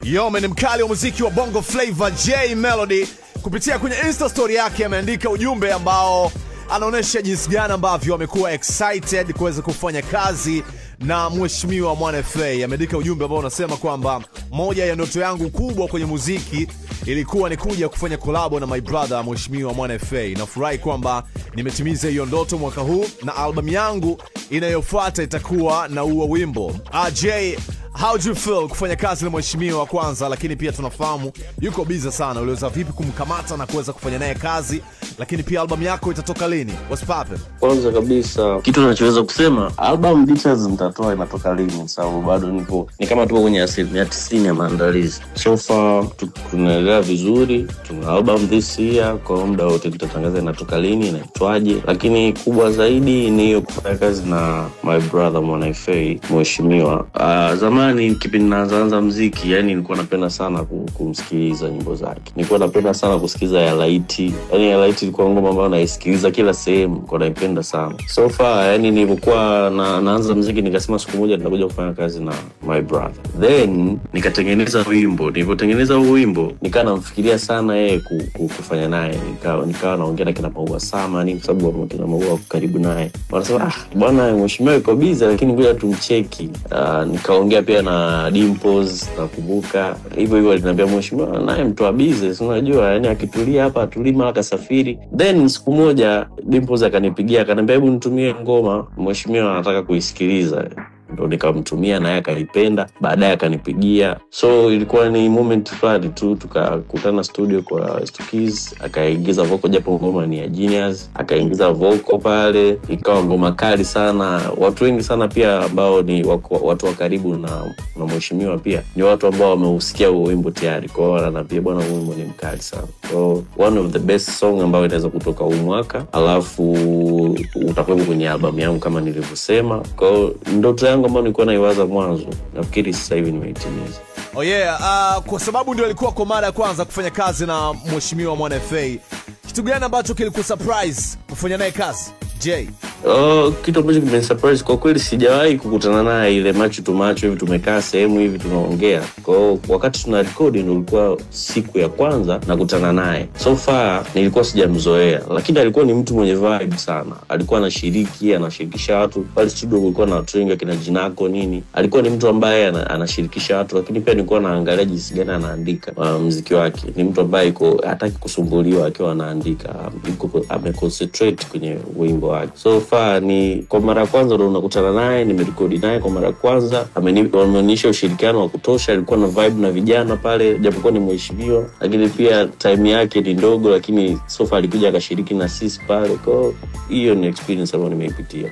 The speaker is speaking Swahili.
Yome ni mkali wa muziki wa Bongo Flava J Melody. Kupitia kwenye Insta story yake ameandika ujumbe ambao anaonesha jinsi gani ambavyo amekuwa excited kuweza kufanya kazi na Mheshimiwa Mwana FA. Ameandika ujumbe ambao unasema kwamba moja ya ndoto yangu kubwa kwenye muziki ilikuwa ni kuja kufanya collab na my brother Mheshimiwa Mwana FA. Nafurahi kwamba nimetimiza hiyo ndoto mwaka huu na album yangu inayofuata itakuwa na huo wimbo. Jay, how do you feel kufanya kazi na Mheshimiwa wa kwanza, lakini pia tunafahamu yuko busy sana. Uliweza vipi kumkamata na kuweza kufanya naye kazi, lakini pia album yako itatoka lini? What's poppin'? Kwanza kabisa kitu ninachoweza kusema, album details nitatoa inatoka lini, sababu bado ni kama tuko kwenye asilimia 90 ya maandalizi. So far tunaendelea vizuri, tuna album this year, kwa muda wote tutatangaza inatoka lini na itwaje, lakini kubwa zaidi ni kufanya kazi na my brother Mwana FA Mheshimiwa. Zamani kipindi naanza muziki, yani nilikuwa napenda sana kumsikiliza nyimbo zake. Nilikuwa napenda sana kusikiza ya Laiti. Yani ya Laiti ilikuwa ngoma ambayo naisikiliza kila sehemu, kwa naipenda sana. So far yani nilipokuwa naanza muziki nikasema siku moja nitakuja kufanya kazi na my brother. Then nikatengeneza wimbo. Nilipotengeneza huo wimbo nikaa namfikiria sana yeye kufanya naye. Nikawa naongea na kina Maua Sama, kwa sababu kina Maua karibu naye. Wanasema bwana Mheshimiwa yuko busy lakini ngoja tumcheki. Nikaongea pia na Dimples, nakumbuka hivyo aliniambia Mheshimiwa naye mtu wa business, unajua yani akitulia hapa atulima akasafiri. Then siku moja Dimples akanipigia akaniambia hebu nitumie ngoma Mheshimiwa anataka kuisikiliza. Ndo nikamtumia na yeye akaipenda, baadaye akanipigia. So ilikuwa ni moment fulani tu, tukakutana studio kwa Stukiz, akaingiza vocal japo ngoma ni ya Genius, akaingiza vocal pale, ikawa ngoma kali sana. Watu wengi sana pia ambao ni watu wa karibu na Mheshimiwa pia ni watu ambao wameusikia huo wimbo tayari, kwa hiyo wananiambia bwana huo wimbo ni mkali sana. So one of the best song ambao inaweza kutoka huu mwaka, alafu utakuwa kwenye album yangu kama nilivyosema. Kwa hiyo ndoto yangu ambayo nilikuwa naiwaza mwanzo, nafikiri sasa hivi nimeitimiza. Oh yeah, kwa sababu ndio alikuwa kwa mara ya kwanza kufanya kazi na Mheshimiwa Mwana FA. Kitu gani ambacho kilikuwa surprise kufanya naye kazi, Jay? Kitu ambacho kimenisurprise kwa kweli, sijawahi kukutana naye ile macho to macho hivi, tumekaa sehemu hivi tunaongea. Kwa wakati tuna record ndio ilikuwa siku ya kwanza nakutana naye. So far nilikuwa sijamzoea, lakini alikuwa ni mtu mwenye vibe sana. Alikuwa anashirikisha watu. Pale studio kulikuwa na watu wengi kina Jinako nini. Alikuwa ni mtu ambaye anashirikisha watu, lakini pia nilikuwa naangalia jinsi gani anaandika muziki wake. Ni mtu ambaye hataki kusumbuliwa akiwa anaandika. Ameconcentrate kwenye wimbo wake. So ni kwa mara ya kwanza ndo nakutana naye, nimerekodi naye kwa mara ya kwanza. Amenionyesha ushirikiano wa kutosha, alikuwa na vibe na vijana pale, japokuwa ni Mheshimiwa, lakini pia time yake ni ndogo, lakini so far alikuja akashiriki na sisi pale. Kwa hiyo ni experience ambayo nimeipitia.